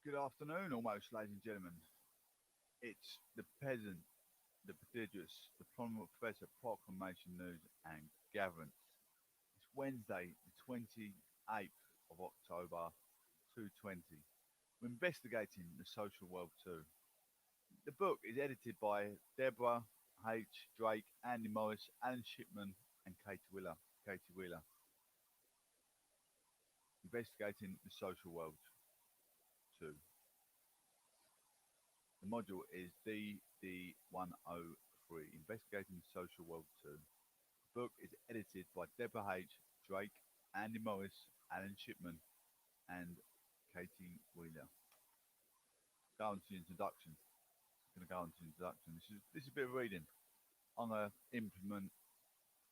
Good afternoon, almost, ladies and gentlemen. It's the peasant, the prodigious, the prominent professor, proclamation news and gatherance. It's Wednesday, the 28th of October, 220. We're investigating the social world too. The book is edited by Deborah H. Drake, Andy Morris, Alan Shipman, and Katy Wheeler. Investigating the social world too. The module is DD103, Investigating the Social World 2. The book is edited by Deborah H. Drake, Andy Morris, Alan Shipman, and Katy Wheeler. Go on to the introduction. I'm going to go on to the introduction. This is a bit of reading. I'm going to implement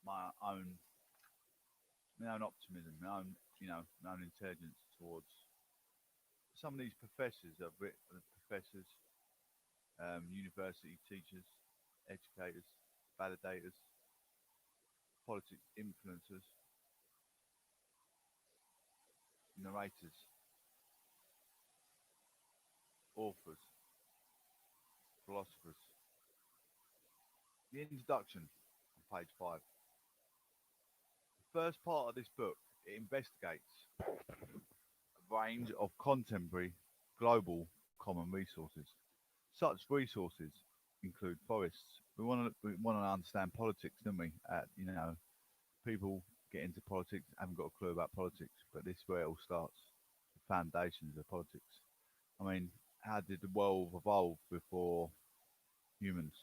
my own optimism, my own intelligence towards some of these professors. Professors, university teachers, educators, validators, politics influencers, narrators, authors, philosophers. The introduction on page 5. The first part of this book, it investigates a range of contemporary global common resources. Such resources include forests. We want to understand politics, don't we? People get into politics, haven't got a clue about politics, but this is where it all starts. The foundations of politics. I mean, how did the world evolve before humans?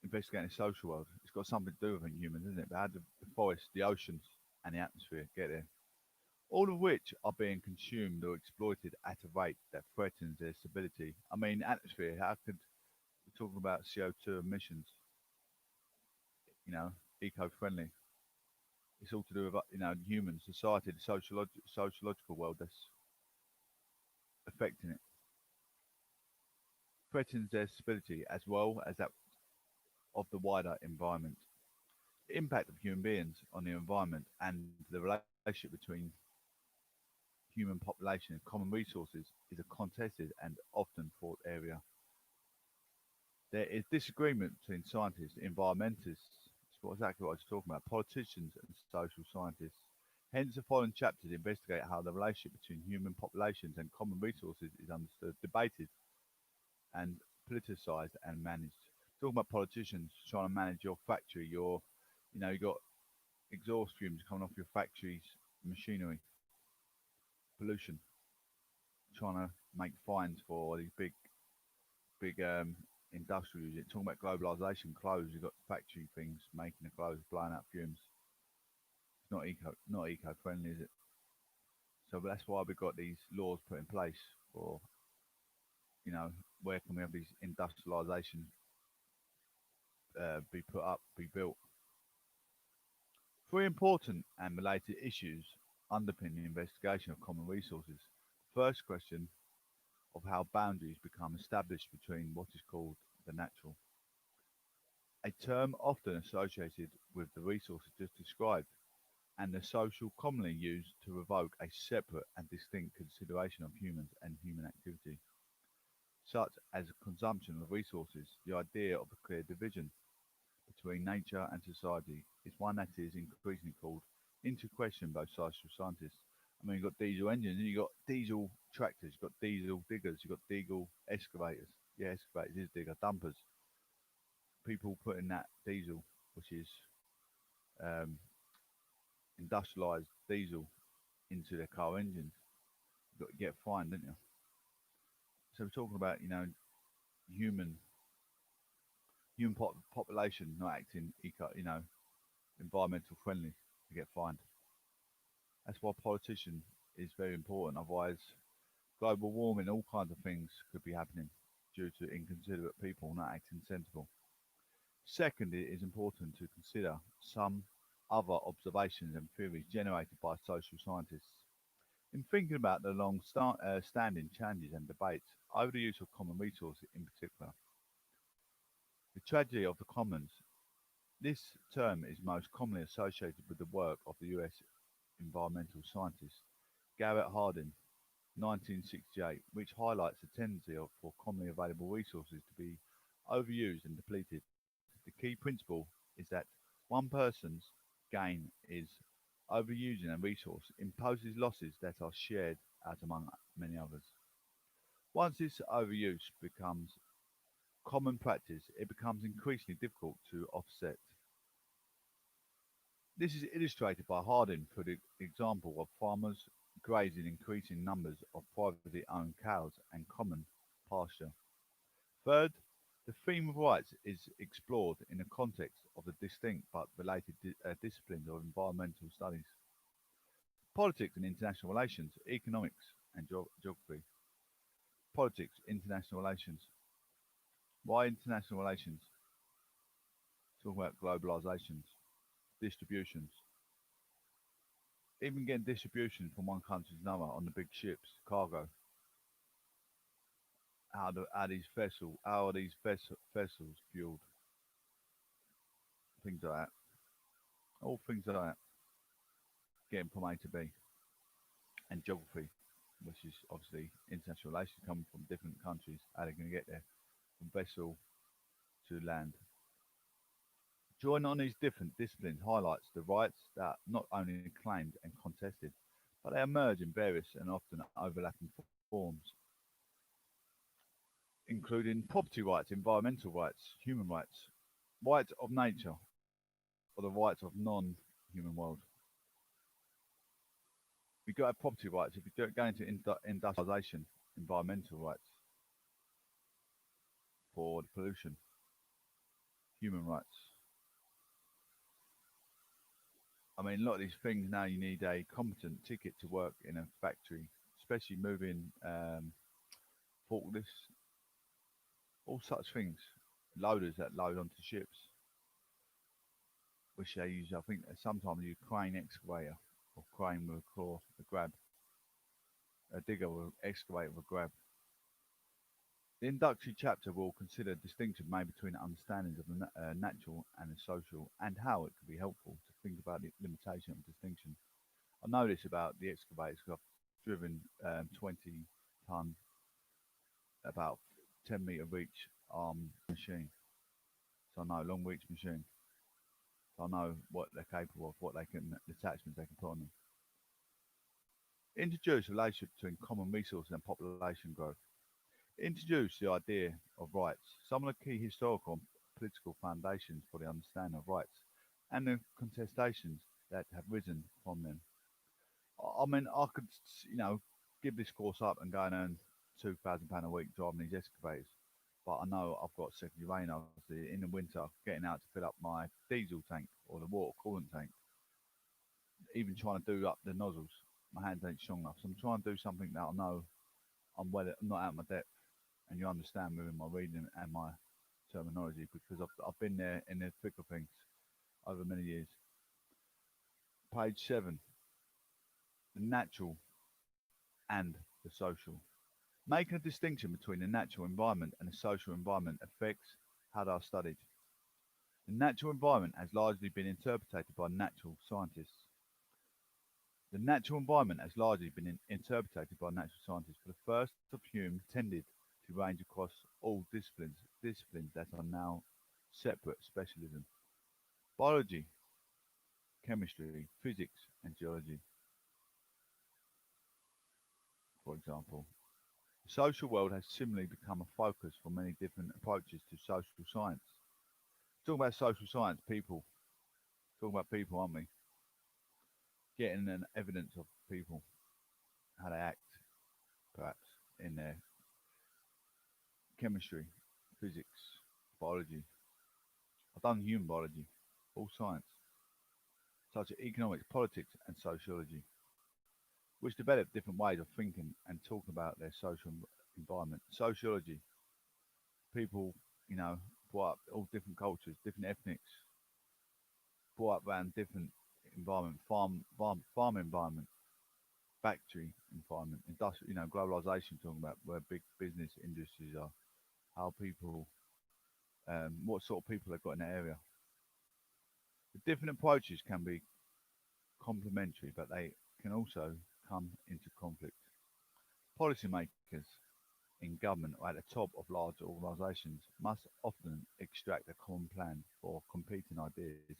Investigating the social world. It's got something to do with humans, isn't it? But how did the forest, the oceans, and the atmosphere get there? All of which are being consumed or exploited at a rate that threatens their stability. I mean, atmosphere. How could we're talking about CO2 emissions? You know, eco-friendly. It's all to do with human society, the sociological world that's affecting it. Threatens their stability as well as that of the wider environment. The impact of human beings on the environment and the relationship between human population and common resources is a contested and often fought area. There is disagreement between scientists, environmentalists, exactly what I was talking about, politicians and social scientists. Hence, the following chapters investigate how the relationship between human populations and common resources is understood, debated, and politicized and managed. Talking about politicians trying to manage your factory, you got exhaust fumes coming off your factory's machinery, pollution, trying to make fines for these big industrial units. Talking about globalization, clothes, you've got factory things making the clothes, blowing out fumes. It's not eco friendly, is it? So that's why we've got these laws put in place for, where can we have these industrialization be put up, be built. Three important and related issues underpin the investigation of common resources. First question of how boundaries become established between what is called the natural, a term often associated with the resources just described, and the social commonly used to evoke a separate and distinct consideration of humans and human activity, such as consumption of resources. The idea of a clear division between nature and society is one that is increasingly called into question by social scientists. I mean, you've got diesel engines, you've got diesel tractors, you've got diesel diggers, you've got diesel excavators. Yeah, excavators is digger, dumpers. People putting that diesel, which is um, industrialised diesel, into their car engines, you've got to get fined, don't you? So we're talking about, human population not acting environmental friendly to get fined. That's why politician is very important. Otherwise, global warming, all kinds of things could be happening due to inconsiderate people not acting sensible. Second, it is important to consider some other observations and theories generated by social scientists. In thinking about the long-standing challenges and debates over the use of common resources in particular, the tragedy of the commons, this term is most commonly associated with the work of the US environmental scientist Garrett Hardin. 1968, which highlights the tendency for commonly available resources to be overused and depleted. The key principle is that one person's gain is overusing a resource imposes losses that are shared out among many others. Once this overuse becomes common practice, it becomes increasingly difficult to offset. This is illustrated by Harding for the example of farmers grazing increasing numbers of privately owned cows and common pasture. Third, the theme of rights is explored in the context of the distinct but related disciplines of environmental studies, politics and international relations, economics and geography. Politics, international relations. Why international relations? Talk about globalizations, distributions. Even getting distribution from one country to another on the big ships, cargo. How are these vessels fueled? Things like that. All things like that. Getting from A to B. And geography, which is obviously international relations coming from different countries. How they're going to get there from vessel to land. Drawing on these different disciplines highlights the rights that are not only claimed and contested, but they emerge in various and often overlapping forms, including property rights, environmental rights, human rights, rights of nature, or the rights of non-human world. You've got to have property rights. If you go into industrialisation, environmental rights for the pollution, human rights. I mean, a lot of these things now you need a competent ticket to work in a factory, especially moving forklifts, all such things. Loaders that load onto ships, which they use, I think, sometimes use crane excavator or crane with a claw, a grab, a digger with excavator with a grab. The introductory chapter will consider distinction made between understandings of the natural and the social, and how it can be helpful to think about the limitation of distinction. I know this about the excavators because I've driven 20 ton, about 10-meter reach machine. So I know long reach machine. So I know what they're capable of, what they can, the attachments they can put on them. Introduce a relationship between common resources and population growth. Introduce the idea of rights, some of the key historical and political foundations for the understanding of rights, and the contestations that have risen from them. I mean, I could, give this course up and go and earn £2,000 a week driving these excavators, but I know I've got secondary rain. Obviously, in the winter, getting out to fill up my diesel tank or the water coolant tank, even trying to do up the nozzles, my hands ain't strong enough. So I'm trying to do something that I know I'm not out of my depth, and you understand me with my reading and my terminology because I've been there in the thick of things over many years. Page 7, the natural and the social. Making a distinction between the natural environment and the social environment affects how they are studied. The natural environment has largely been interpreted by natural scientists. The natural environment has largely been interpreted by natural scientists. For the first of Hume tended to range across all disciplines that are now separate specialisms: biology, chemistry, physics, and geology, for example. The social world has similarly become a focus for many different approaches to social science. Talking about social science, people. Talking about people, aren't we? Getting an evidence of people, how they act, perhaps, in their chemistry, physics, biology. I've done human biology, all science, such as economics, politics, and sociology, which develop different ways of thinking and talking about their social environment. Sociology, people, brought up all different cultures, different ethnics, brought up around different environment, farm environment, factory environment, industrial, globalization, talking about where big business industries are, how people, what sort of people they've got in the area. The different approaches can be complementary, but they can also come into conflict. Policymakers in government or at the top of large organisations must often extract a common plan for competing ideas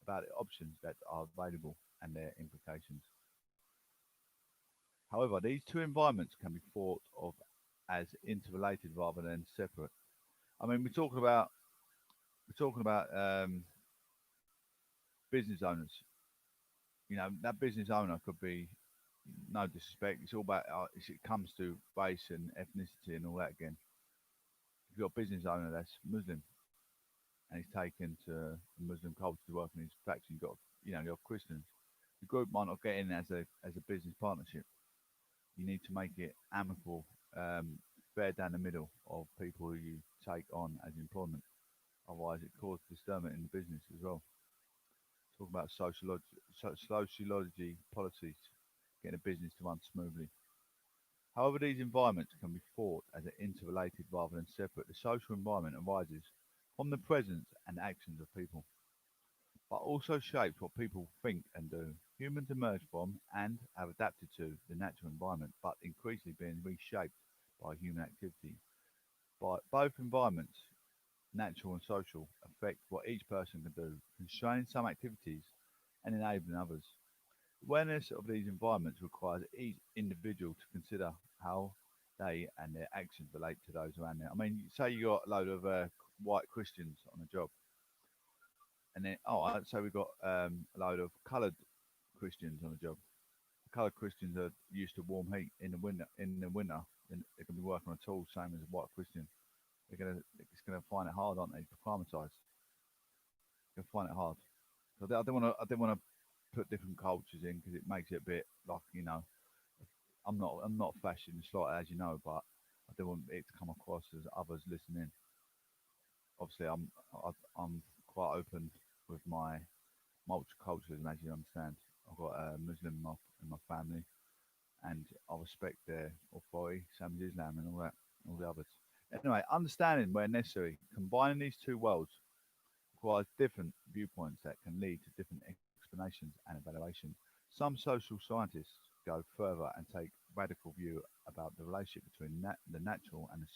about the options that are available and their implications. However, these two environments can be thought of as interrelated rather than separate. I mean, we're talking about business owners. You know, that business owner could be no disrespect. It's all about it comes to race and ethnicity and all that again. If you've got a business owner that's Muslim and he's taken to the Muslim culture to work in his factory, you've got Christians. The group might not get in as a business partnership. You need to make it amicable, fair down the middle of people who you take on as employment. Otherwise, it causes disturbance in the business as well. Talk about sociology policies, getting a business to run smoothly. However, these environments can be thought as interrelated rather than separate. The social environment arises from the presence and actions of people, but also shapes what people think and do. Humans emerge from and have adapted to the natural environment, but increasingly being reshaped by human activity. By both environments, natural and social, affect what each person can do, constraining some activities and enabling others. Awareness of these environments requires each individual to consider how they and their actions relate to those around them. I mean, say you got a load of white Christians on a job, and then so we've got a load of coloured Christians on a job. The coloured Christians are used to warm heat in the winter. Then they can be working on tools, same as a white Christian. It's gonna find it hard, aren't they? Acclimatise. They'll find it hard. So I don't want to put different cultures in because it makes it a bit like I'm not fashion slight as you know, but I don't want it to come across as others listening. Obviously, I'm quite open with my multiculturalism, as you understand. I've got a Muslim in my family, and I respect their authority, same as Islam and all that, all the others. Anyway, understanding where necessary, combining these two worlds requires different viewpoints that can lead to different explanations and evaluations. Some social scientists go further and take radical view about the relationship between the natural and the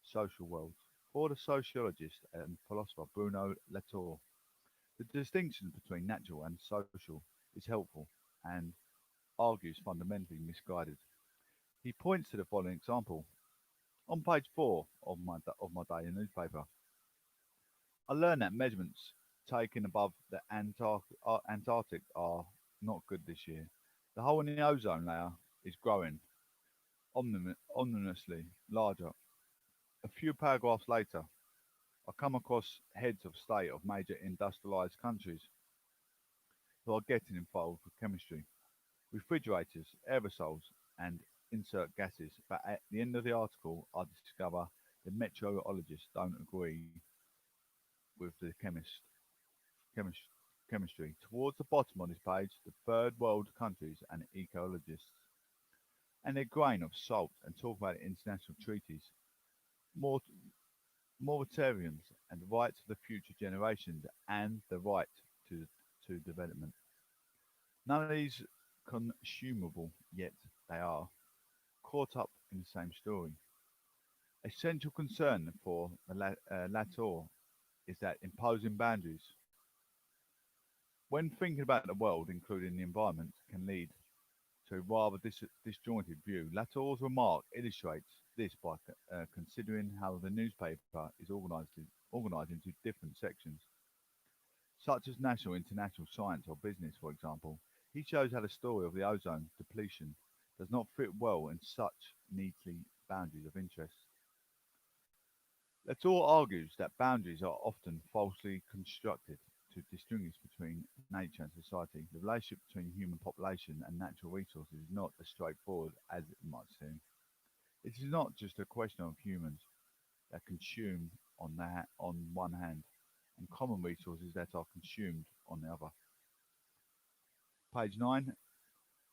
social worlds. For the sociologist and philosopher Bruno Latour, the distinction between natural and social is helpful and argues fundamentally misguided. He points to the following example. On page 4 of my daily newspaper, I learned that measurements taken above the Antarctic are not good this year. The hole in the ozone layer is growing ominously larger. A few paragraphs later, I come across heads of state of major industrialized countries who are getting involved with chemistry, refrigerators, aerosols, and insert gases. But at the end of the article, I discover the meteorologists don't agree with the chemist, chemistry. Towards the bottom of this page, the third world countries and ecologists and their grain of salt and talk about international treaties, mor- moratoriums and the rights of the future generations and the right to, to development. None of these consumable, yet they are caught up in the same story. A central concern for the Latour is that imposing boundaries, when thinking about the world, including the environment, can lead to a rather disjointed view. Latour's remark illustrates this by considering how the newspaper is organised into different sections, such as national, international, science, or business, for example. He shows how the story of the ozone depletion does not fit well in such neatly boundaries of interest. Latour argues that boundaries are often falsely constructed to distinguish between nature and society. The relationship between human population and natural resources is not as straightforward as it might seem. It is not just a question of humans that consume on one hand and common resources that are consumed on the other. Page 9.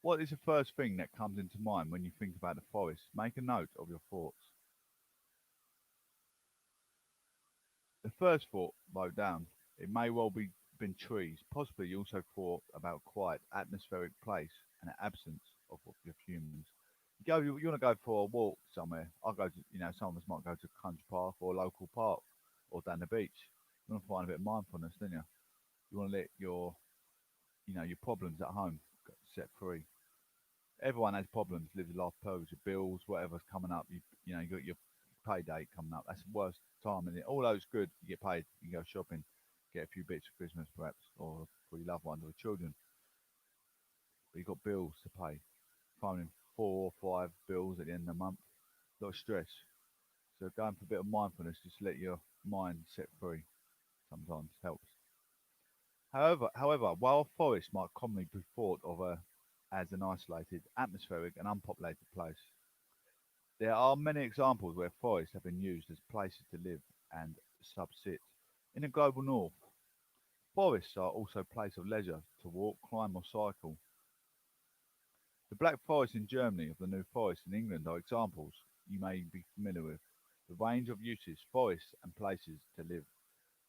What is the first thing that comes into mind when you think about the forest? Make a note of your thoughts. The first thought wrote down. It may well be been trees. Possibly you also thought about quiet, atmospheric place and the absence of humans. You want to go for a walk somewhere. I'll go to, some of us might go to a country park or a local park or down the beach. You want to find a bit of mindfulness, don't you? You want to let your problems at home get set free. Everyone has problems, lives a life purpose, your bills, whatever's coming up. You got your pay date coming up. That's the worst time, and all those good. You get paid. You can go shopping, get a few bits for Christmas perhaps, or for your loved ones or children. But you've got bills to pay. Phoning 4 or 5 bills at the end of the month. A lot of stress. So going for a bit of mindfulness, just let your mind set free. Sometimes helps. However, while forests might commonly be thought of as an isolated, atmospheric, and unpopulated place, there are many examples where forests have been used as places to live and subsist. In the global north, forests are also a place of leisure to walk, climb, or cycle. The Black Forest in Germany or the New Forest in England are examples you may be familiar with. The range of uses, forests, and places to live,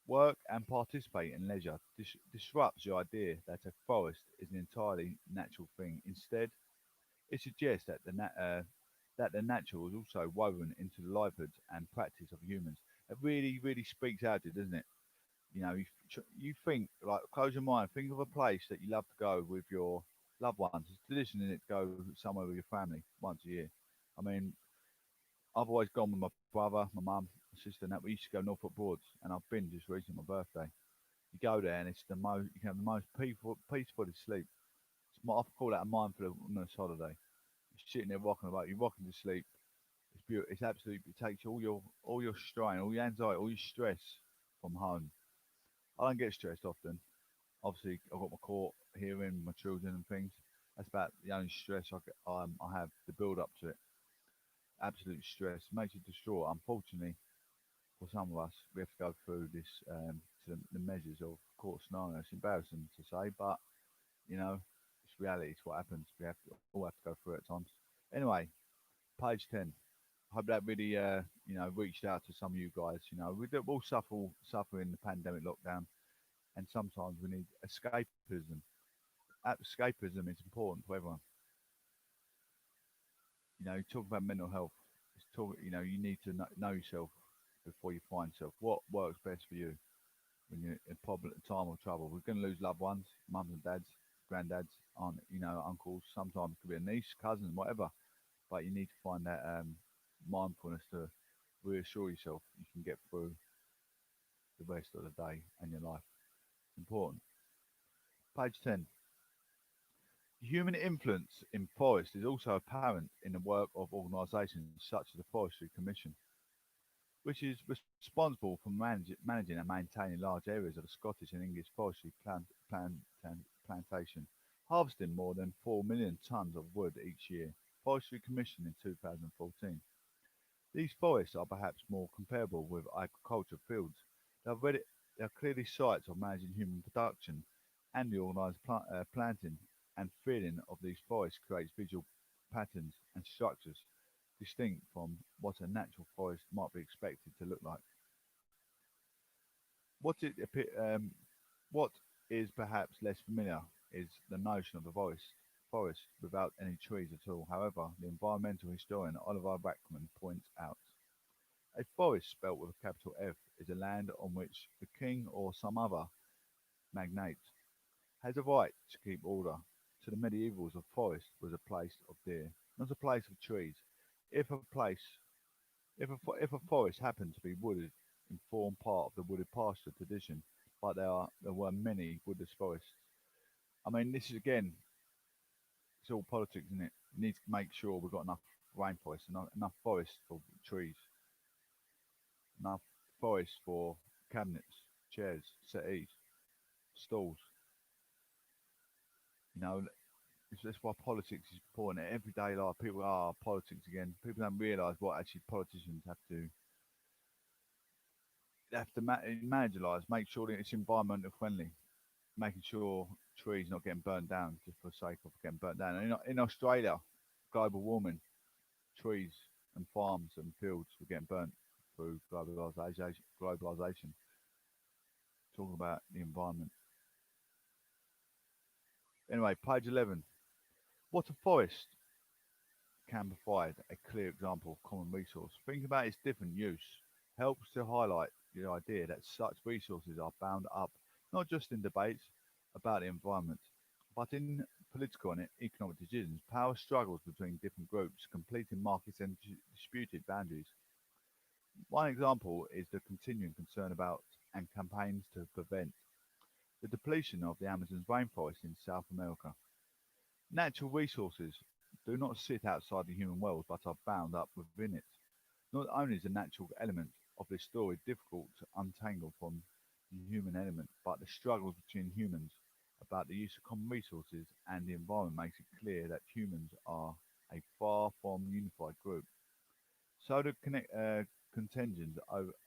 work, and participate in leisure disrupts the idea that a forest is an entirely natural thing. Instead, it suggests that the natural is also woven into the livelihoods and practice of humans. It really, really speaks out to it, doesn't it? You think, like, close your mind, think of a place that you love to go with your loved ones. It's tradition in it to go somewhere with your family once a year. I mean, I've always gone with my brother, my mum, my sister, and that. We used to go Norfolk Broads, and I've been just recently my birthday. You go there, and it's the most you can have the most peaceful sleep. I call that a mindfulness holiday. You're sitting there rocking about, you're rocking to sleep. It's beautiful. It's absolutely. It takes all your strain, all your anxiety, all your stress from home. I don't get stressed often. Obviously, I've got my court hearing, my children and things. That's about the only stress I have. The build up to it, absolute stress, makes you distraught. Unfortunately, for some of us, we have to go through this to the measures of court scenario. It's embarrassing to say, but you know, it's reality. It's what happens. All have to go through it at times. Anyway, page 10. Hope that really reached out to some of you guys. We all suffer in the pandemic lockdown, and sometimes we need escapism. Escapism is important for everyone. You talk about mental health. You need to know yourself before you find yourself. What works best for you when you're in problem, time or trouble? We're going to lose loved ones, mums and dads, granddads, uncles. Sometimes it could be a niece, cousin, whatever. But you need to find that mindfulness to reassure yourself you can get through the rest of the day and your life. It's important. Page 10. Human influence in forests is also apparent in the work of organisations such as the Forestry Commission, which is responsible for managing and maintaining large areas of the Scottish and English forestry plantation, harvesting more than 4 million tonnes of wood each year. Forestry Commission in 2014. These forests are perhaps more comparable with agricultural fields. They are, ready, they are clearly sites of managing human production, and the organised planting and feeding of these forests creates visual patterns and structures distinct from what a natural forest might be expected to look like. What it what is perhaps less familiar is the notion of a forest without any trees at all. However, the environmental historian Oliver Rackman points out a forest spelt with a capital F is a land on which the king or some other magnate has a right to keep order. To the medievals, a forest was a place of deer, not a place of trees. If a place, if a forest happened to be wooded and form part of the wooded pasture tradition, like there were many woodless forests. I mean, this is again, it's all politics, isn't it? We need to make sure we've got enough rainforest, enough forest for trees, enough forest for cabinets, chairs, settees, stalls. You know, that's why politics is important. In everyday life, people are politics again. People don't realise what actually politicians have to manage their lives, make sure that it's environmental friendly, making sure trees not getting burnt down just for the sake of getting burnt down. And in Australia, global warming, trees and farms and fields were getting burnt through globalisation. Globalisation. Talking about the environment. Anyway, page 11. What a forest can provide a clear example of common resource. Think about its different use helps to highlight the idea that such resources are bound up not just in debates about the environment, but in political and economic decisions. Power struggles between different groups, completing markets and disputed boundaries. One example is the continuing concern about and campaigns to prevent the depletion of the Amazon's rainforest in South America. Natural resources do not sit outside the human world but are bound up within it. Not only is the natural element of this story difficult to untangle from the human element, but the struggles between humans about the use of common resources and the environment makes it clear that humans are a far from unified group. So the contentions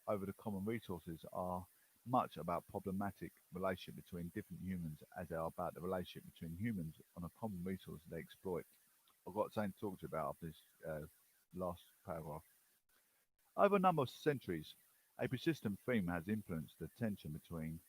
over the common resources are much about problematic relationship between different humans as they are about the relationship between humans on a common resource they exploit. I've got something to talk to you about after this last paragraph. Over a number of centuries, a persistent theme has influenced the tension between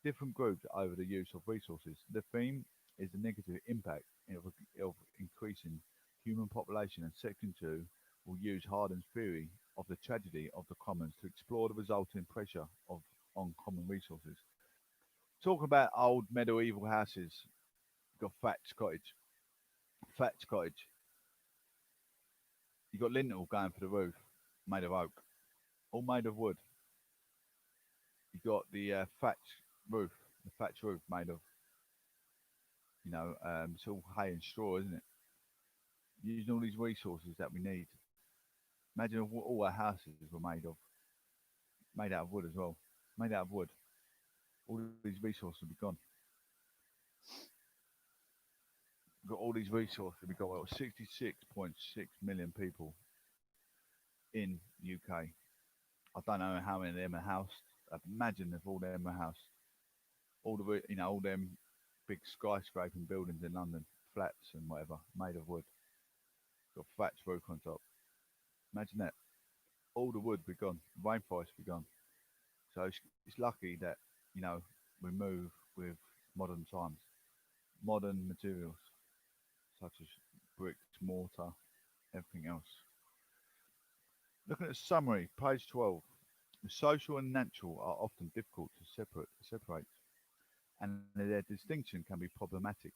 different groups over the use of resources. The theme is the negative impact of increasing human population, and Section 2 will use Hardin's theory of the tragedy of the commons to explore the resulting pressure on common resources. Talking about old medieval houses, you've got thatched cottage. Thatched cottage. You've got lintel going for the roof, made of oak, all made of wood. You've got the roof, the thatch roof made of, it's all hay and straw, isn't it? Using all these resources that we need. Imagine if all our houses were made out of wood as well, made out of wood. All these resources would be gone. We've got all these resources. We've got 66.6 million people in UK. I don't know how many of them are housed. Imagine if all them are housed. All them big skyscraping buildings in London, flats and whatever, made of wood. Got thatched roof on top. Imagine that. All the wood be gone. Rainforest be gone. So it's lucky that you know we move with modern times, modern materials such as bricks, mortar, everything else. Looking at the summary, page 12. The social and natural are often difficult to separate, and their distinction can be problematic.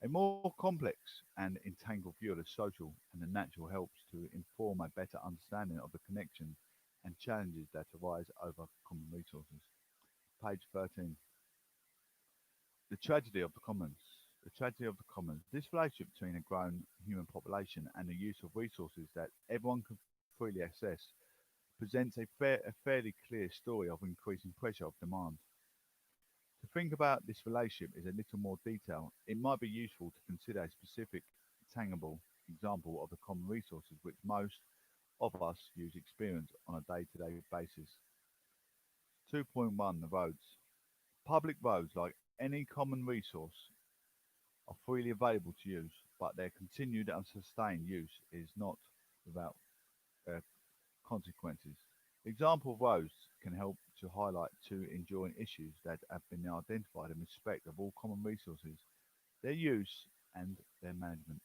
A more complex and entangled view of the social and the natural helps to inform a better understanding of the connections and challenges that arise over common resources. Page 13. The tragedy of the commons. The tragedy of the commons. This relationship between a growing human population and the use of resources that everyone can freely access presents a fairly clear story of increasing pressure of demand. To think about this relationship in a little more detail, it might be useful to consider a specific, tangible example of the common resources which most of us use experience on a day-to-day basis. 2.1 The roads. Public roads, like any common resource, are freely available to use, but their continued and sustained use is not without uh, consequences. Example of roads can help to highlight two enduring issues that have been identified in respect of all common resources, their use and their management.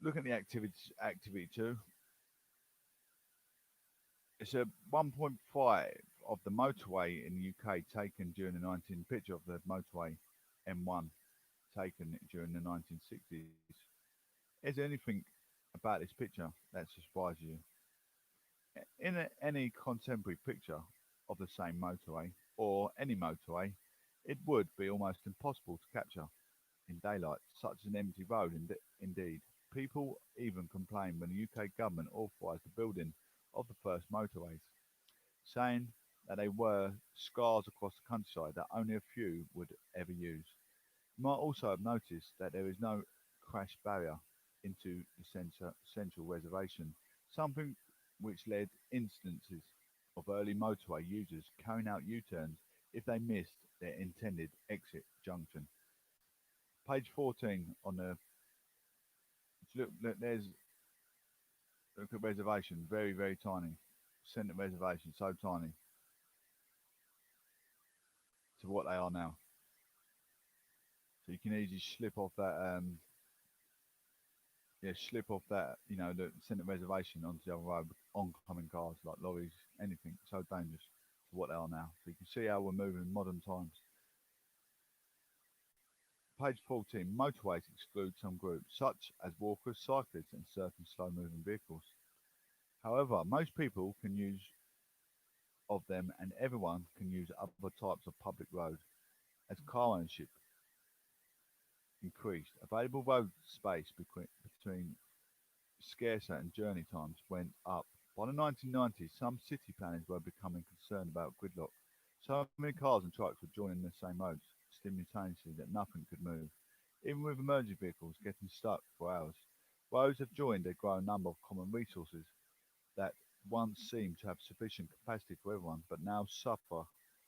Look at the activity 2. It's a 1.5 of the motorway in the UK taken during the 19 picture of the motorway M1 taken during the 1960s. Is there anything about this picture that surprises you? In any contemporary picture of the same motorway or any motorway, it would be almost impossible to capture in daylight, such as an empty road. Indeed, people even complained when the UK government authorised the building of the first motorways, saying that they were scars across the countryside that only a few would ever use. You might also have noticed that there is no crash barrier into the central reservation, something which led instances of early motorway users carrying out U-turns if they missed their intended exit junction. Page 14 on the there's look at reservation, very tiny. Centre reservation, so tiny to what they are now. So you can easily slip off that yeah, slip off that, the centre reservation onto the other road, oncoming cars like lorries, anything. So dangerous to what they are now. So you can see how we're moving in modern times. Page 14. Motorways exclude some groups, such as walkers, cyclists, and certain slow-moving vehicles. However, most people can use of them, and everyone can use other types of public road. As car ownership increased, available road space between scarcer and journey times went up. By the 1990s, some city planners were becoming concerned about gridlock. So many cars and trucks were joining the same roads simultaneously that nothing could move, even with emergency vehicles getting stuck for hours. Roads have joined a growing number of common resources that once seemed to have sufficient capacity for everyone, but now suffer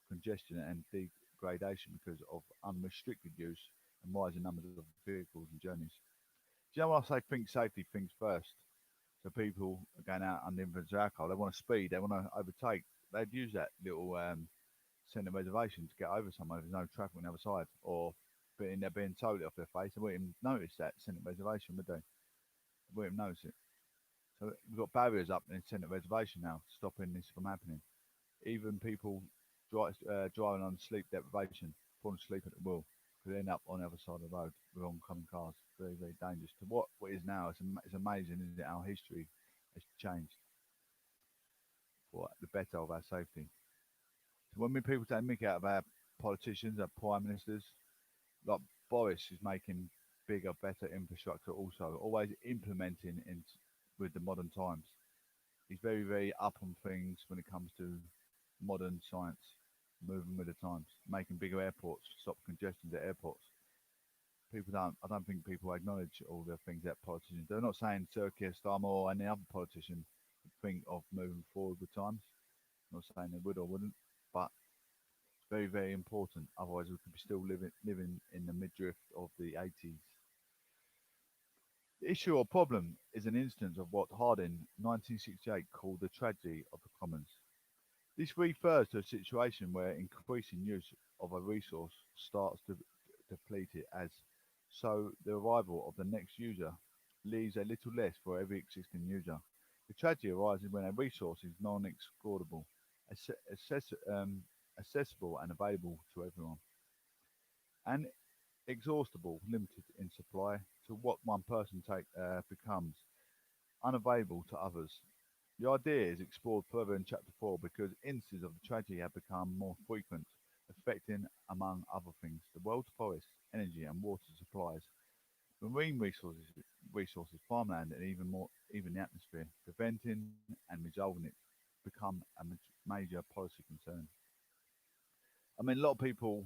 congestion and degradation because of unrestricted use and rising numbers of vehicles and journeys. Do you know when I say think safety, things first? So people are going out under the influence of alcohol. They want to speed. They want to overtake. They'd use that little centre reservation to get over somewhere. There's no traffic on the other side, or they're being totally off their face. They wouldn't even notice that centre reservation, would they? They wouldn't even notice it. So we've got barriers up in the centre reservation now, stopping this from happening. Even people driving on sleep deprivation, falling asleep at the wheel, could end up on the other side of the road with oncoming cars. Very, very dangerous. To what is now, it's amazing, isn't it? Our history has changed for the better of our safety. So when we people take mick out of our politicians, our prime ministers, like Boris is making bigger, better infrastructure also, always implementing in with the modern times. He's very, very up on things when it comes to modern science, moving with the times, making bigger airports, stop congestion at airports. I don't think people acknowledge all the things that politicians do. They're not saying Sir Keir Starmer or any other politician would think of moving forward with times. I'm not saying they would or wouldn't, but very, very important. Otherwise, we could be still living in the midriff of the 80s. The issue or problem is an instance of what Harding, 1968, called the tragedy of the commons. This refers to a situation where increasing use of a resource starts to deplete it as so the arrival of the next user leaves a little less for every existing user. The tragedy arises when a resource is non-excludable, accessible and available to everyone, and exhaustible, limited in supply to what one person becomes unavailable to others. The idea is explored further in Chapter 4 because instances of the tragedy have become more frequent, affecting, among other things, the world's forests, energy and water supplies, marine resources, farmland, and even the atmosphere. Preventing and resolving it become a major policy concern. I mean, a lot of people,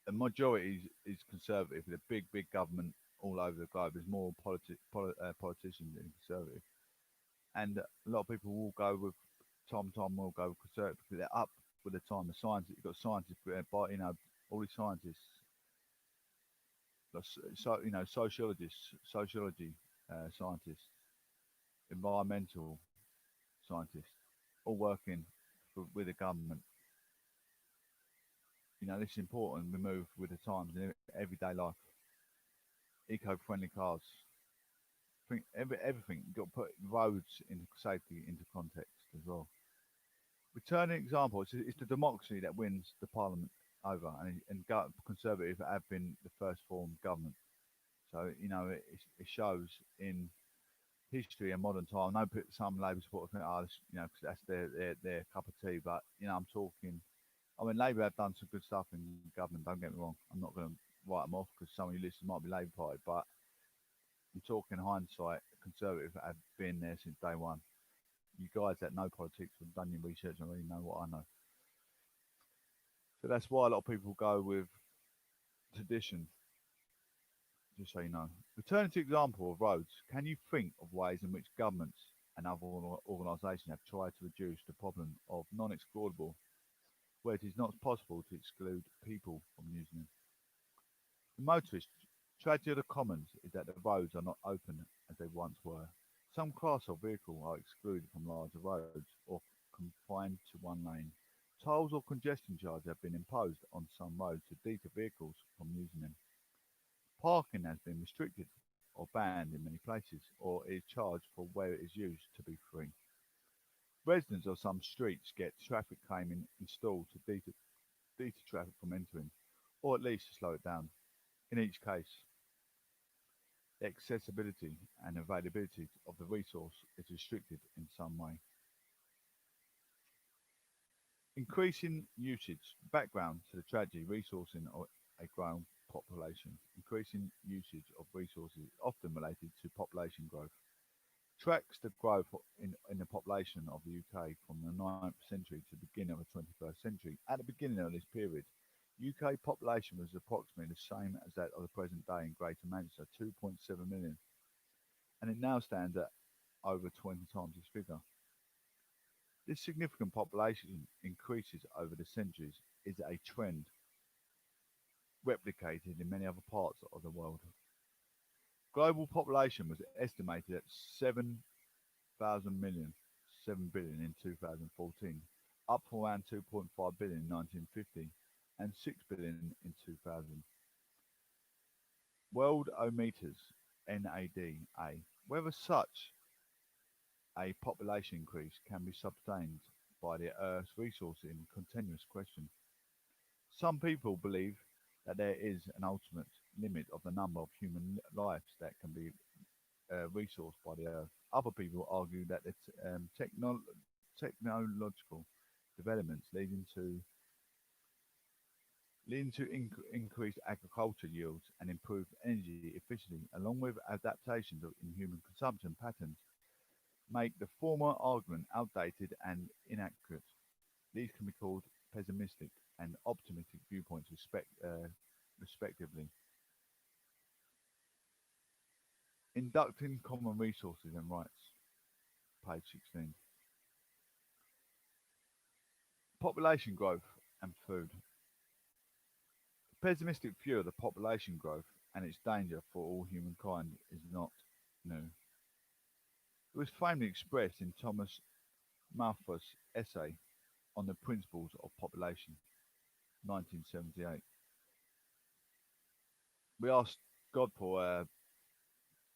the majority is conservative. The big, big government all over the globe is more politicians than conservative. And a lot of people will go with Tom will go with conservative because they're up with the time. The science you've got scientists, but all these scientists, sociology scientists, environmental scientists, all working with the government. This is important. We move with the times in everyday life. Eco-friendly cars. Everything. You've got to put roads into safety into context as well. Returning example, it's the democracy that wins the parliament over, and Conservative have been the first form of government. So it shows in history and modern time. I know some Labour supporters think, oh, because that's their cup of tea. But I'm talking. I mean, Labour have done some good stuff in government. Don't get me wrong. I'm not going to write them off because some of you listeners might be Labour Party, but I'm talking hindsight. Conservative have been there since day one. You guys that know politics have done your research and already know what I know. So that's why a lot of people go with tradition, just so you know. Returning to the example of roads, can you think of ways in which governments and other organisations have tried to reduce the problem of non-excludable, where it is not possible to exclude people from using them? The motorist tragedy of the commons is that the roads are not open as they once were. Some class of vehicle are excluded from larger roads or confined to one lane. Tolls or congestion charges have been imposed on some roads to deter vehicles from using them. Parking has been restricted. or banned in many places, or is charged for where it is used to be free. Residents of some streets get traffic calming installed to deter traffic from entering, or at least to slow it down. In each case, the accessibility and availability of the resource is restricted in some way. Increasing usage. Background to the tragedy resourcing of a growing population. Increasing usage of resources is often related to population growth. Tracks the growth in the population of the UK from the 9th century to the beginning of the 21st century. At the beginning of this period, UK population was approximately the same as that of the present day in Greater Manchester, 2.7 million, and it now stands at over 20 times this figure. This significant population increases over the centuries is a trend replicated in many other parts of the world. Global population was estimated at 7,000 million, 7 billion in 2014, up from around 2.5 billion in 1950 and 6 billion in 2000. World Ometers, NADA, whether such a population increase can be sustained by the Earth's resources in continuous question. Some people believe that there is an ultimate limit of the number of human lives that can be resourced by the Earth. Other people argue that it's technological developments leading to increased agriculture yields and improved energy efficiency, along with adaptations in human consumption patterns, make the former argument outdated and inaccurate. These can be called pessimistic and optimistic viewpoints, respectively. Inducting common resources and rights, page 16. Population growth and food. The pessimistic view of the population growth and its danger for all humankind is not new. It was famously expressed in Thomas Malthus' essay on the principles of population, 1978. We asked God for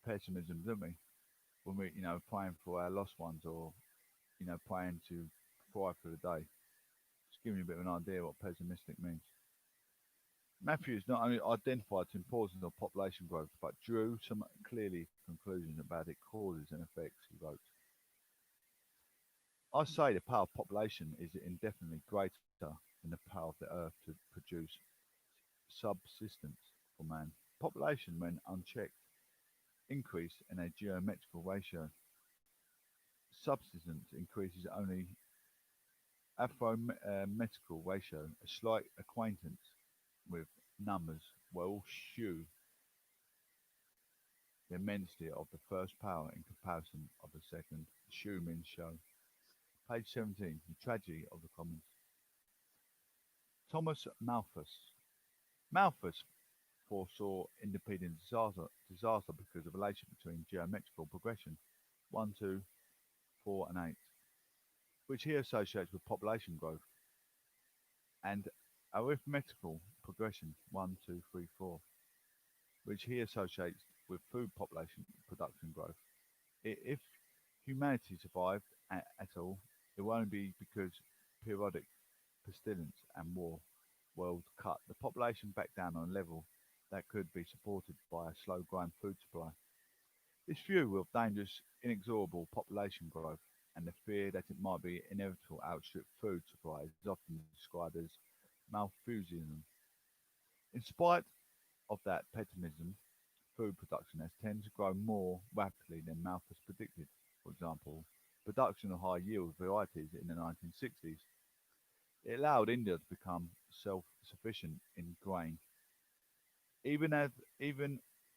pessimism, didn't we? When we, praying for our lost ones or, praying to thrive for the day. Just giving you a bit of an idea what pessimistic means. Matthews not only identified the importance of population growth, but drew some clearly conclusions about its causes and effects, he wrote. I say the power of population is indefinitely greater than the power of the earth to produce subsistence for man. Population, when unchecked, increase in a geometrical ratio. Subsistence increases only arithmetical ratio. A slight acquaintance with numbers will shew the immensity of the first power in comparison of the second. Shew means show. Page 17. The tragedy of the commons. Thomas Malthus. Malthus foresaw independent disaster because of the relationship between geometrical progression 1, 2, 4, and 8, which he associates with population growth, and arithmetical progression 1, 2, 3, 4, which he associates with food population production growth. If humanity survived at all, it will only be because periodic pestilence and world cut the population back down on a level that could be supported by a slow-growing food supply. This view of dangerous, inexorable population growth and the fear that it might be inevitable outstrip food supply is often described as Malthusianism. In spite of that pessimism, food production has tended to grow more rapidly than Malthus predicted. For example, production of high-yield varieties in the 1960s. It allowed India to become self-sufficient in grain, even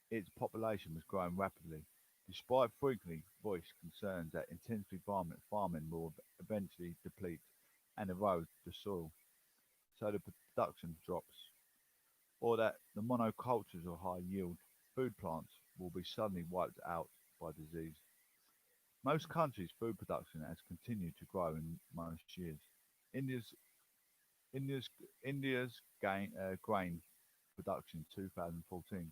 its population was growing rapidly, despite frequently voiced concerns that intensive farming will eventually deplete and erode the soil, so the production drops, or that the monocultures of high-yield food plants will be suddenly wiped out by disease. Most countries' food production has continued to grow in most years. India's India's grain production in 2014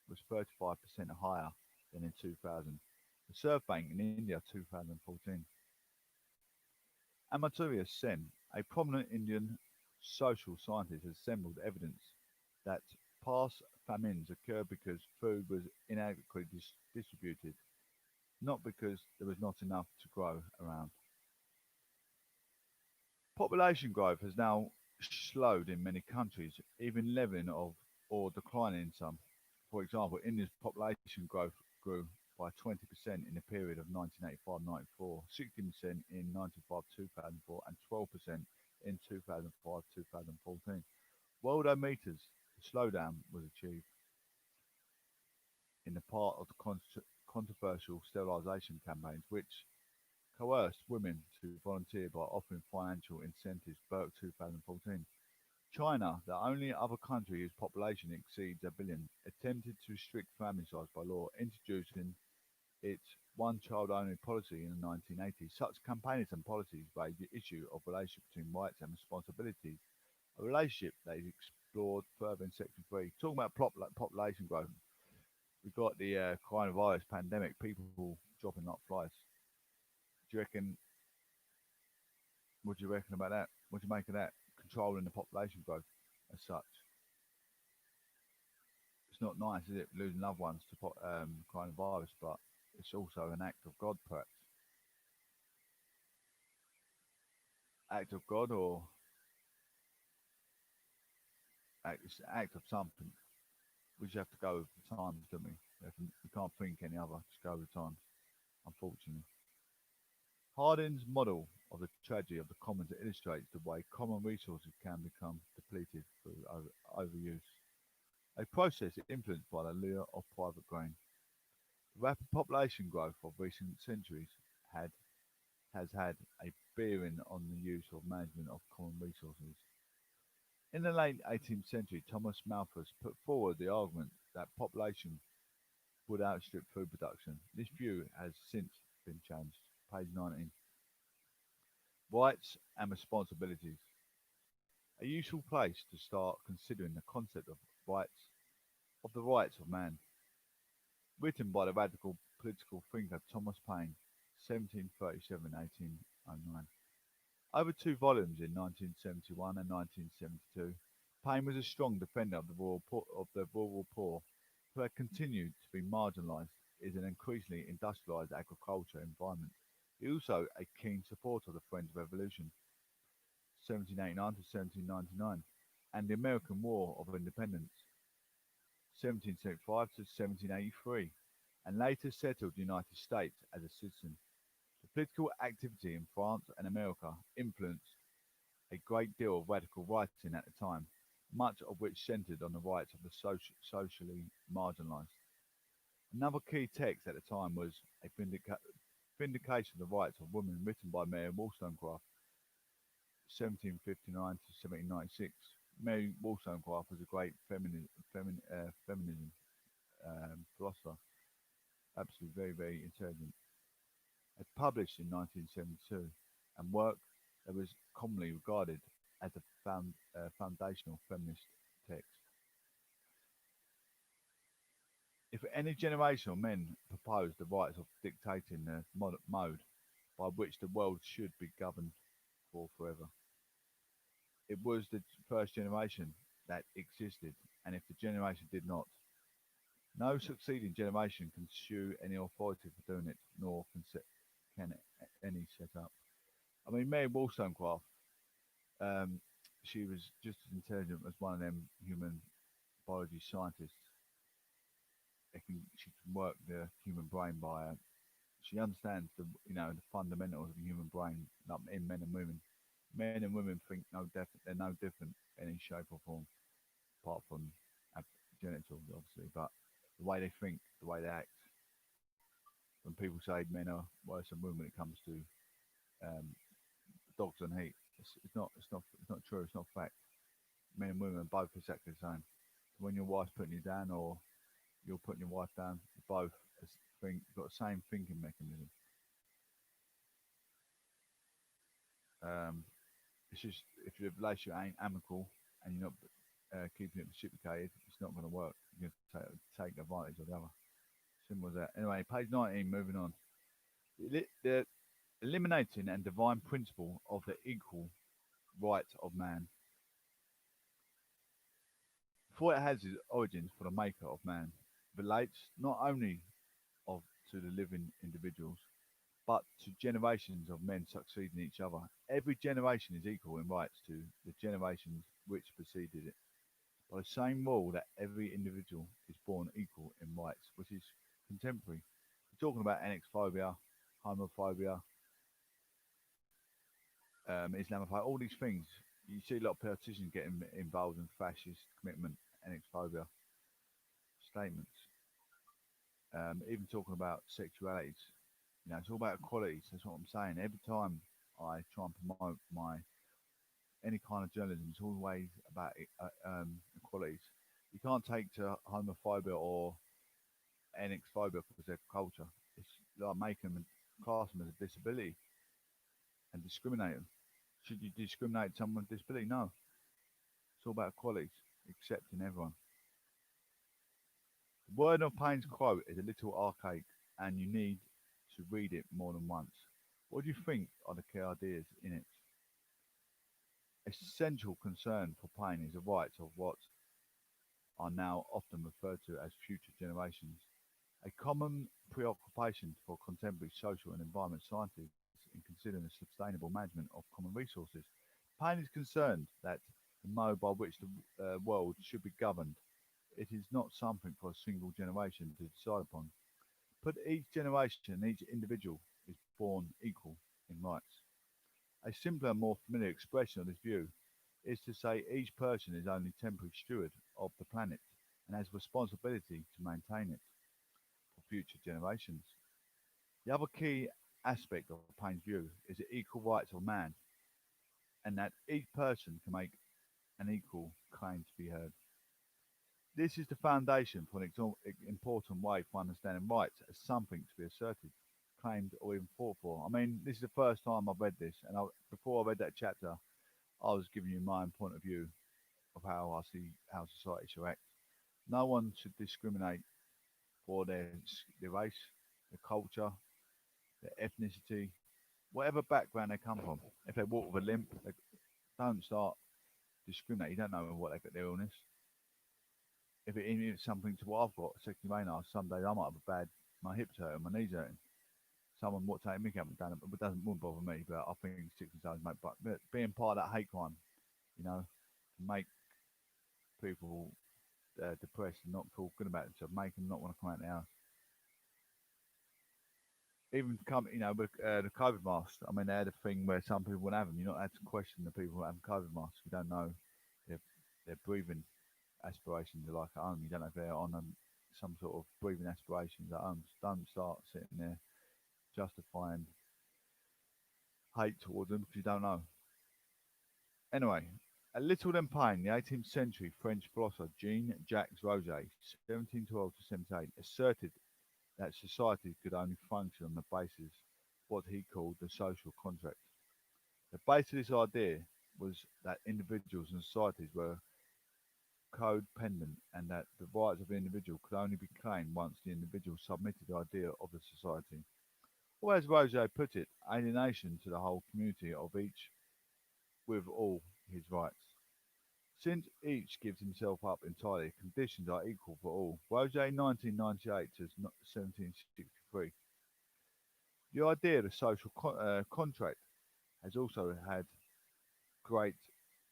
was 35% higher than in 2000. The Surf Bank in India 2014. Amartya Sen, a prominent Indian social scientist, has assembled evidence that past famines occurred because food was inadequately distributed, not because there was not enough to grow around. Population growth has now slowed in many countries, even leveling of or declining in some. For example, India's population growth grew by 20% in the period of 1985-94, 16% in 95-2004, and 12% in 2005-2014. Worldometers, the slowdown was achieved in the part of the controversial sterilisation campaigns, which coerced women to volunteer by offering financial incentives. Burke 2014. China, the only other country whose population exceeds a billion, attempted to restrict family size by law, introducing its one-child only policy in the 1980s. Such campaigns and policies raised the issue of relationship between rights and responsibilities, a relationship that is explored further in Section 3. Talking about population growth, we've got the coronavirus pandemic, people dropping like flies. Do you reckon, what do you reckon about that? What do you make of that? Controlling the population growth as such. It's not nice, is it, losing loved ones to coronavirus, but it's also an act of God, perhaps. Act of God or it's an act of something. We just have to go with the times, don't we? We can't think any other, just go with the times, unfortunately. Hardin's model of the tragedy of the commons illustrates the way common resources can become depleted through overuse, a process influenced by the lure of private gain. The rapid population growth of recent centuries had has had a bearing on the use of management of common resources. In the late 18th century, Thomas Malthus put forward the argument that population would outstrip food production. This view has since been changed. Page 19. Rights and responsibilities. A useful place to start considering the concept rights of the rights of man, written by the radical political thinker Thomas Paine, 1737-1809. Over two volumes in 1971 and 1972, Paine was a strong defender of the rural poor, who had continued to be marginalised in an increasingly industrialised agriculture environment. He was also a keen supporter of the French Revolution, 1789 to 1799, and the American War of Independence, 1775 to 1783, and later settled the United States as a citizen. The political activity in France and America influenced a great deal of radical writing at the time, much of which centered on the rights of the socially marginalized. Another key text at the time was a vindication of the rights of women, written by Mary Wollstonecraft, 1759 to 1796. Mary Wollstonecraft was a great feminism philosopher, absolutely very, very intelligent. It published in 1972 and work that was commonly regarded as a foundational feminist text. If any generation of men proposed the rights of dictating the mode by which the world should be governed for forever, it was the first generation that existed, and if the generation did not, no succeeding generation can sue any authority for doing it, nor can any set up. I mean, Mary Wollstonecraft, um, she was just as intelligent as one of them human biology scientists. She can work the human brain by. She understands the fundamentals of the human brain, like in men and women. Men and women think they're no different in any shape or form, apart from genitals, obviously. But the way they think, the way they act. When people say men are worse than women when it comes to um, dogs and heat, it's not true. It's not fact. Men and women are both exactly the same. When your wife's putting you down, or you're putting your wife down, you both got the same thinking mechanism. Um, it's just if your relationship ain't amicable and you're not keeping it reciprocated, it's not going to work. You're going to take advantage of the other. Simple as that. Anyway, page 19, moving on. The eliminating and divine principle of the equal rights of man, for it has its origins for the maker of man, relates not only of to the living individuals, but to generations of men succeeding each other. Every generation is equal in rights to the generations which preceded it, by the same rule that every individual is born equal in rights, which is contemporary. We're talking about anexphobia, homophobia, Islamophobia, all these things. You see a lot of politicians getting involved in fascist commitment, anexphobia statements. Even talking about sexualities. It's all about equalities. That's what I'm saying. Every time I try and promote my any kind of journalism, it's always about equalities. You can't take to homophobia or anexphobia because they're culture. It's like make them and class them as a disability and discriminate them. Should you discriminate someone with disability? No. It's all about equalities, accepting everyone. The word of Payne's quote is a little archaic, and you need to read it more than once. What do you think are the key ideas in it? Essential concern for Payne is the rights of what are now often referred to as future generations, a common preoccupation for contemporary social and environment scientists in considering the sustainable management of common resources. Payne is concerned that the mode by which the world should be governed, it is not something for a single generation to decide upon, but each generation, each individual is born equal in rights. A simpler, more familiar expression of this view is to say each person is only temporary steward of the planet and has responsibility to maintain it for future generations. The other key aspect of Payne's view is the equal rights of man, and that each person can make an equal claim to be heard. This is the foundation for an important way for understanding rights as something to be asserted, claimed, or even fought for. I mean, this is the first time I've read this, and before I read that chapter, I was giving you my own point of view of how I see how society should act. No one should discriminate for their race, their culture, their ethnicity, whatever background they come from. If they walk with a limp, they don't start discriminating. You don't know what they got their illness. If it's something to what I've got, secondary vein arthritis, some days I might have a bad, my hips hurting, my knees hurting. Someone would take me up and done it, but it wouldn't bother me. But I think sticks and stones make. But being part of that hate crime, to make people depressed and not feel good about themselves, make them not want to come out the house. Even with the COVID masks. I mean, they had a thing where some people would have them. You're not allowed to question the people who have COVID masks. You don't know their breathing aspirations are like at home. You don't know if they're on some sort of breathing aspirations at home. So don't start sitting there justifying hate towards them because you don't know. Anyway, a little then Payne, the 18th century French philosopher Jean-Jacques Rousseau, 1712 to 78, asserted that society could only function on the basis of what he called the social contract. The base of this idea was that individuals and societies were codependent and that the rights of the individual could only be claimed once the individual submitted the idea of the society. Or as Rousseau put it, alienation to the whole community of each with all his rights. Since each gives himself up entirely, conditions are equal for all. Rousseau 1998 to 1763. The idea of the social contract has also had great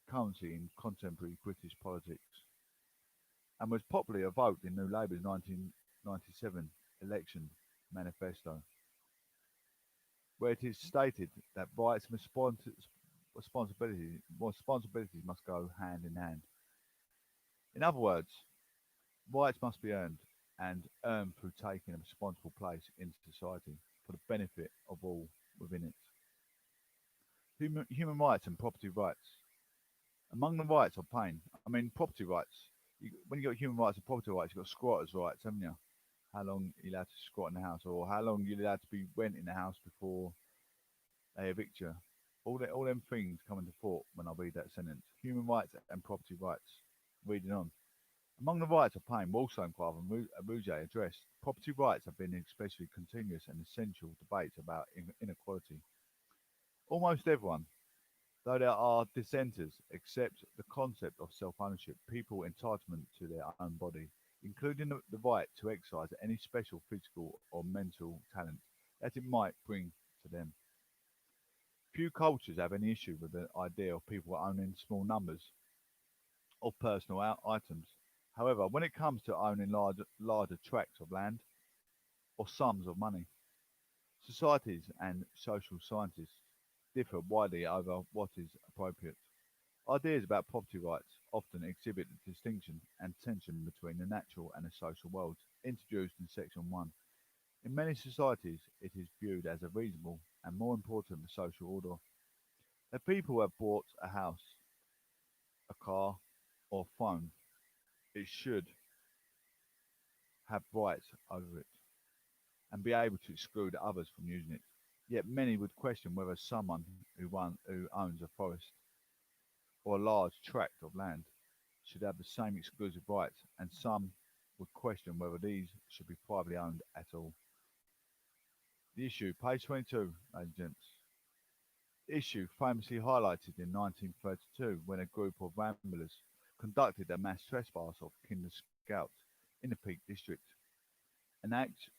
currency in contemporary British politics and was popularly evoked in New Labour's 1997 election manifesto, where it is stated that rights and responsibilities must go hand in hand. In other words, rights must be earned and earned through taking a responsible place in society for the benefit of all within it. Human rights and property rights. Among the rights of Payne, I mean property rights. When you got human rights and property rights, you've got squatters' rights, haven't you? How long you're allowed to squat in the house, or how long you're allowed to be renting the house before they evict you. All them things come into thought when I read that sentence. Human rights and property rights. Reading on. Among the rights of pain, Wollstonecraft and Rouget addressed property rights have been especially continuous and essential debates about inequality. Almost everyone, though there are dissenters, accept the concept of self-ownership, people entitlement to their own body, including the right to exercise any special physical or mental talent that it might bring to them. Few cultures have any issue with the idea of people owning small numbers of personal items. However, when it comes to owning larger tracts of land or sums of money, societies and social scientists differ widely over what is appropriate. Ideas about property rights often exhibit the distinction and tension between the natural and the social worlds introduced in Section 1. In many societies, it is viewed as a reasonable and more important for social order. If people have bought a house, a car, or a phone, it should have rights over it and be able to exclude others from using it. Yet many would question whether someone who owns a forest or a large tract of land should have the same exclusive rights, and some would question whether these should be privately owned at all. The issue, page 22, ladies and gents. Issue famously highlighted in 1932 when a group of ramblers conducted a mass trespass of Kinder Scouts in the Peak District, an act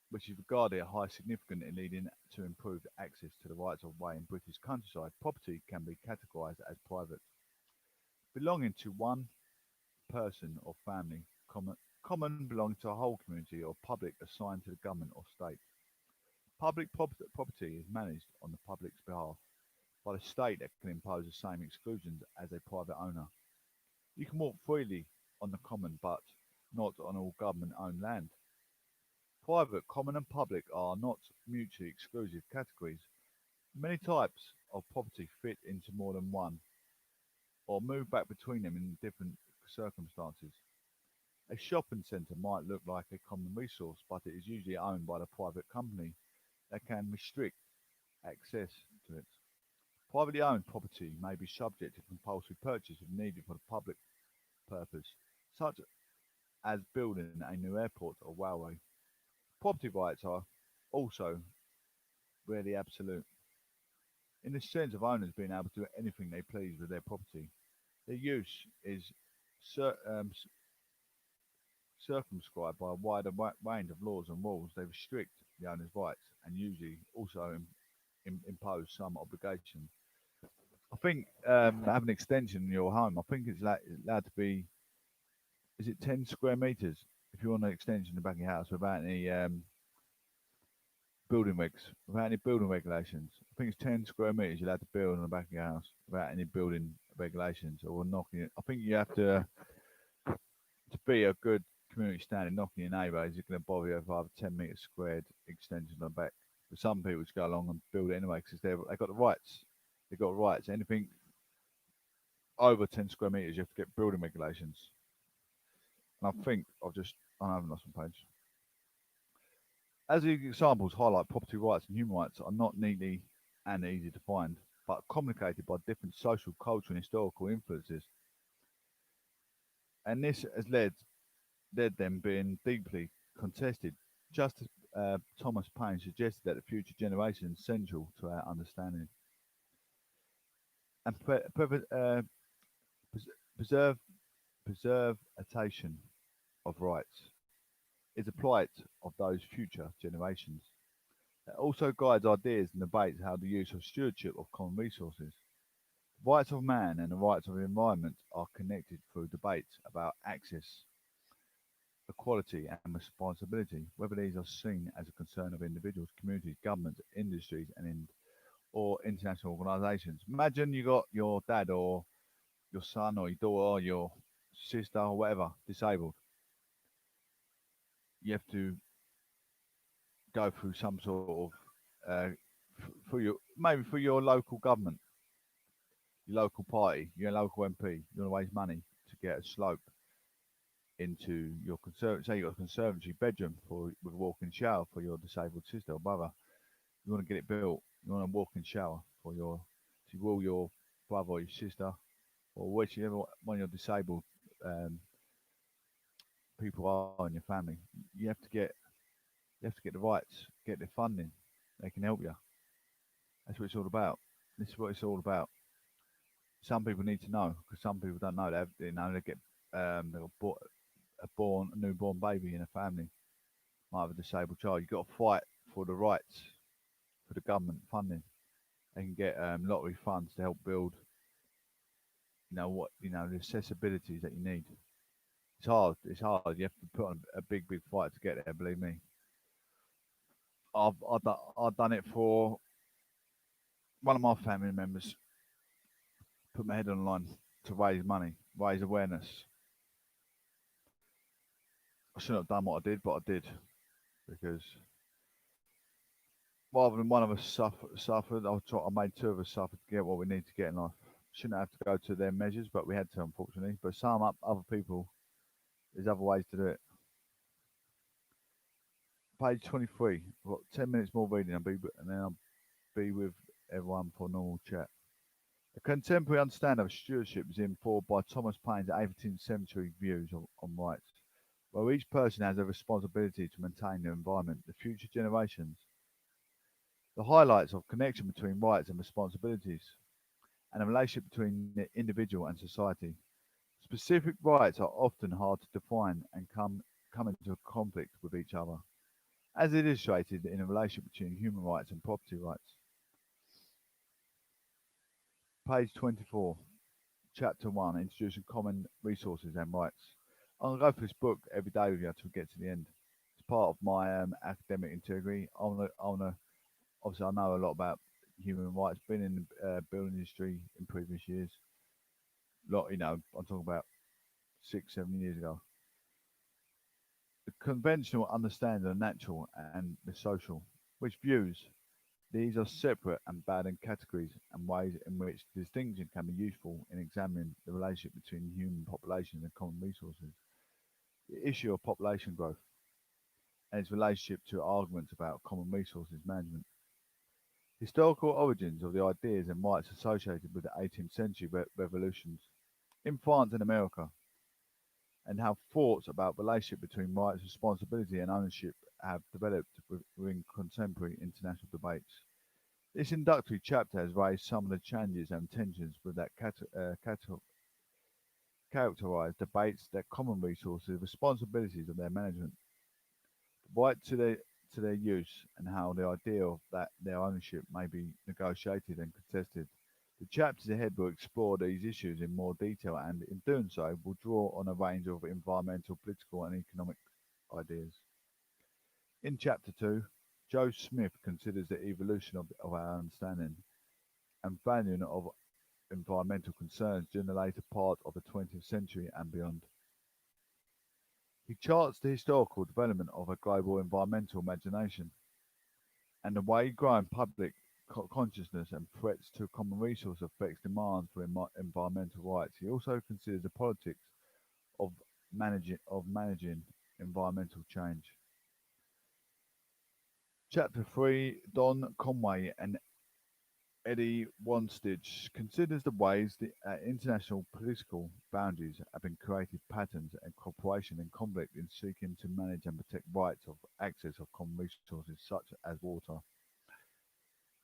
which is regarded as high significant in leading to improved access to the rights of way in British countryside. Property can be categorised as private, belonging to one person or family, common belonging to a whole community, or public assigned to the government or state. Public property is managed on the public's behalf by the state that can impose the same exclusions as a private owner. You can walk freely on the common, but not on all government-owned land. Private, common and public are not mutually exclusive categories. Many types of property fit into more than one, or move back between them in different circumstances. A shopping centre might look like a common resource, but it is usually owned by the private company that can restrict access to it. Privately owned property may be subject to compulsory purchase if needed for the public purpose, such as building a new airport or railway. Property rights are also rarely absolute, in the sense of owners being able to do anything they please with their property. Their use is cir- um, circumscribed by a wider range of laws and rules. They restrict the owner's rights and usually also impose some obligation. I think have an extension in your home. I think it's allowed to be, is it 10 square meters if you want an extension in the back of your house without any without any building regulations. I think it's 10 square meters you're allowed to build on the back of your house without any building regulations or knocking it. I think you have to be a good community standard, knocking your neighbour is going to bother you for either 10 metres squared extension on the back. But some people just go along and build it anyway because they've got the rights. They've got rights. Anything over 10 square metres, you have to get building regulations. And I haven't lost my page. As the examples highlight, property rights and human rights are not neatly and easy to find, but complicated by different social, cultural, and historical influences. And this has led them being deeply contested. Just as Thomas Paine suggested that the future generation is central to our understanding. And preserve, preservation of rights is a plight of those future generations. It also guides ideas and debates how the use of stewardship of common resources. The rights of man and the rights of the environment are connected through debates about access, equality and responsibility, whether these are seen as a concern of individuals, communities, governments, industries or international organisations. Imagine you got your dad or your son or your daughter or your sister or whatever disabled. You have to go through some sort of for your maybe for your local government, your local party, your local MP. You want to raise money to get a slope into your say you've got a conservatory bedroom with a walk-in shower for your disabled sister or brother. You want to get it built. You want a walk-in shower for to will your brother or your sister or whichever one your disabled people are in your family. You have to get you have to get the rights, get the funding. They can help you. That's what it's all about. This is what it's all about. Some people need to know because some people don't know. They get they got a newborn baby in a family, might have a disabled child. You've got to fight for the rights for the government funding. They can get lottery funds to help build, the accessibilities that you need. It's hard. It's hard. You have to put on a big, big fight to get there. Believe me. I've done it for one of my family members. Put my head on the line to raise money, raise awareness. I shouldn't have done what I did, but I did because rather than one of us suffered, I made two of us suffer to get what we need to get in life. Shouldn't have to go to their measures, but we had to, unfortunately. But other people, there's other ways to do it. Page 23. I've got 10 minutes more reading, and then I'll be with everyone for a normal chat. A contemporary understanding of stewardship is informed by Thomas Paine's 18th century views on rights, where each person has a responsibility to maintain the environment, the future generations. The highlights of connection between rights and responsibilities, and the relationship between the individual and society. Specific rights are often hard to define and come into conflict with each other, as illustrated in a relationship between human rights and property rights. Page 24, Chapter 1, Introducing Common Resources and Rights. I'm going to go through this book every day with you until we get to the end. It's part of my academic integrity. Obviously, I know a lot about human rights, been in the building industry in previous years. I'm talking about 6, 7 years ago. The conventional understanding of the natural and the social, which views these are separate and bad in categories and ways in which distinction can be useful in examining the relationship between human populations and common resources. The issue of population growth and its relationship to arguments about common resources management. Historical origins of the ideas and rights associated with the 18th century revolutions in France and America, and how thoughts about relationship between rights, responsibility, and ownership have developed within contemporary international debates. This introductory chapter has raised some of the challenges and tensions with that characterize debates that common resources, responsibilities of their management, the right to their use, and how the idea of that their ownership may be negotiated and contested. The chapters ahead will explore these issues in more detail and, in doing so, will draw on a range of environmental, political, and economic ideas. In Chapter 2, Joe Smith considers the evolution of our understanding and valuing of environmental concerns during the later part of the 20th century and beyond. He charts the historical development of a global environmental imagination and the way growing public consciousness and threats to common resource affects demands for environmental rights. He also considers the politics of managing environmental change. Chapter 3, Don Conway and Eddie Wanstich considers the ways the international political boundaries have been created patterns and cooperation and conflict in seeking to manage and protect rights of access of common resources such as water.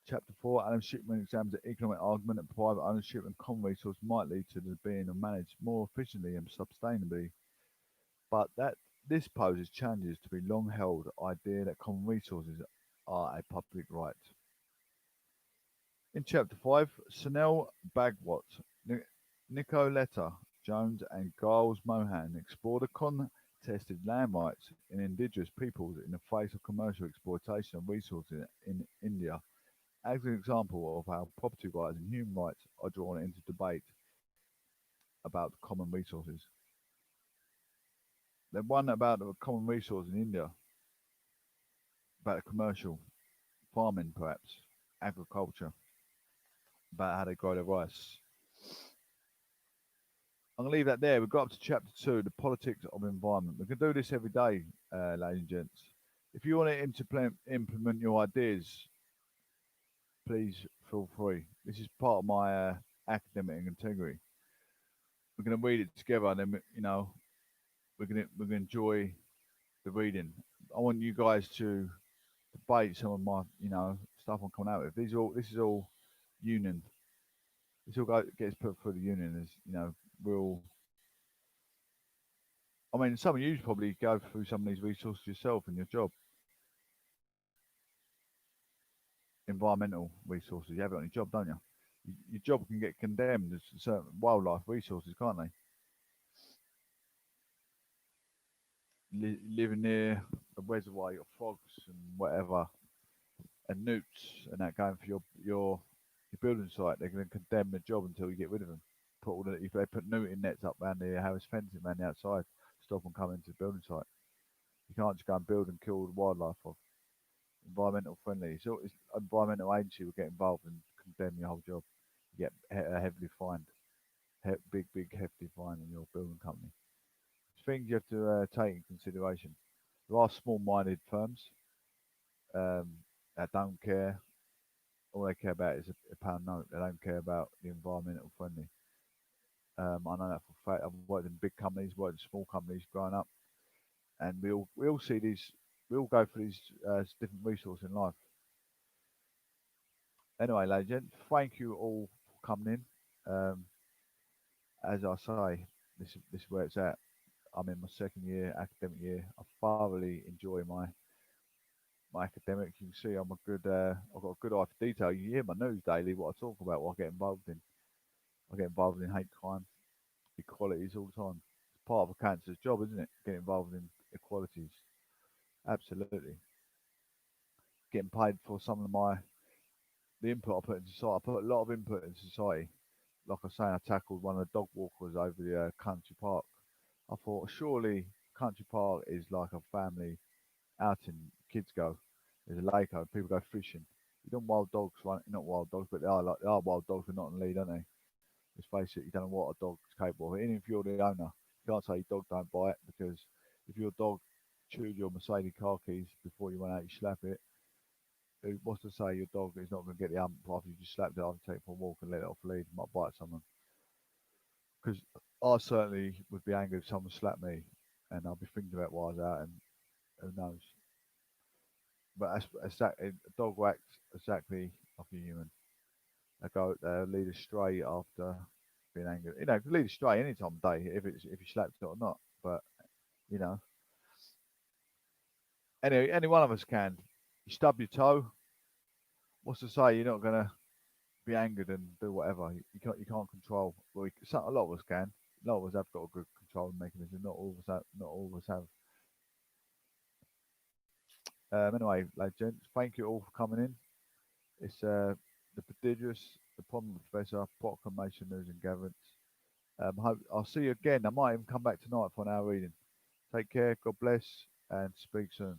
Chapter 4, Adam Shipman examines the economic argument that private ownership and common resources might lead to the being of managed more efficiently and sustainably, but that this poses challenges to the long held idea that common resources are a public right. In Chapter 5, Sunil Bhagwat, Nicoletta Jones and Giles Mohan explore the contested land rights in indigenous peoples in the face of commercial exploitation of resources in India, as an example of how property rights and human rights are drawn into debate about common resources. The one about the common resource in India, about commercial farming perhaps, agriculture, about how they grow their rice. I'm going to leave that there. We've got up to Chapter 2, the politics of environment. We can do this every day, ladies and gents. If you want to implement your ideas, please feel free. This is part of my academic integrity. We're going to read it together, and then we're gonna enjoy the reading. I want you guys to debate some of my stuff I'm coming out with. This is all union. This all gets put through the union as real. I mean, some of you probably go through some of these resources yourself in your job. Environmental resources. You have it on your job, don't you? Your job can get condemned as certain wildlife resources, can't they? Living near a reservoir, your frogs and whatever, and newts and that going for your building site, they're going to condemn the job until you get rid of them. If they put newting nets up around the house fencing around the outside, stop them coming into the building site. You can't just go and build and kill the wildlife off. Environmental friendly. So it's environmental agency will get involved and condemn your whole job. You get heavily fined, big hefty fine on your building company. It's things you have to take in consideration. There are small-minded firms um, that don't care. All they care about is a pound note. They don't care about the environmental friendly. I know that for a fact. I've worked in big companies, worked in small companies growing up, and we all see these. We all go through these different resources in life. Anyway, ladies and gents, thank you all for coming in. As I say, this is where it's at. I'm in my second year, academic year. I thoroughly enjoy my academics. You can see I'm a good. I've got a good eye for detail. You hear my news daily, what I talk about, what I get involved in. I get involved in hate crime, equalities all the time. It's part of a cancer's job, isn't it? Getting involved in equalities. Absolutely. Getting paid for some of the input I put in society. I put a lot of input in society. Like I say, I tackled one of the dog walkers over the country park. I thought surely country park is like a family outing. Kids go. There's a lake out. People go fishing. You don't wild dogs, right? Not wild dogs, but they are wild dogs, but not in the lead, aren't they? Let's face it. You don't know what a dog's capable of. Even if you're the owner, you can't say your dog don't bite because if your dog chewed your Mercedes car keys before you went out, you slap it. What's to say your dog is not going to get the hump after you just slapped it after take it for a walk and let it off lead? It might bite someone. Because I certainly would be angry if someone slapped me, and I'll be thinking about why I was out, and who knows. But a dog will act exactly like a human. They lead astray after being angry. It can lead astray any time of day if you slapped it or not. But you know, any one of us can. You stub your toe. What's to say you're not gonna be angered and do whatever? You can't control. Well, a lot of us can. A lot of us have got a good control mechanism. Not all of us have. Not all of us have. Anyway, ladies and gents, thank you all for coming in. It's the prodigious, the problem professor, proclamation news and gatherance. I'll see you again. I might even come back tonight for an hour reading. Take care, God bless, and speak soon.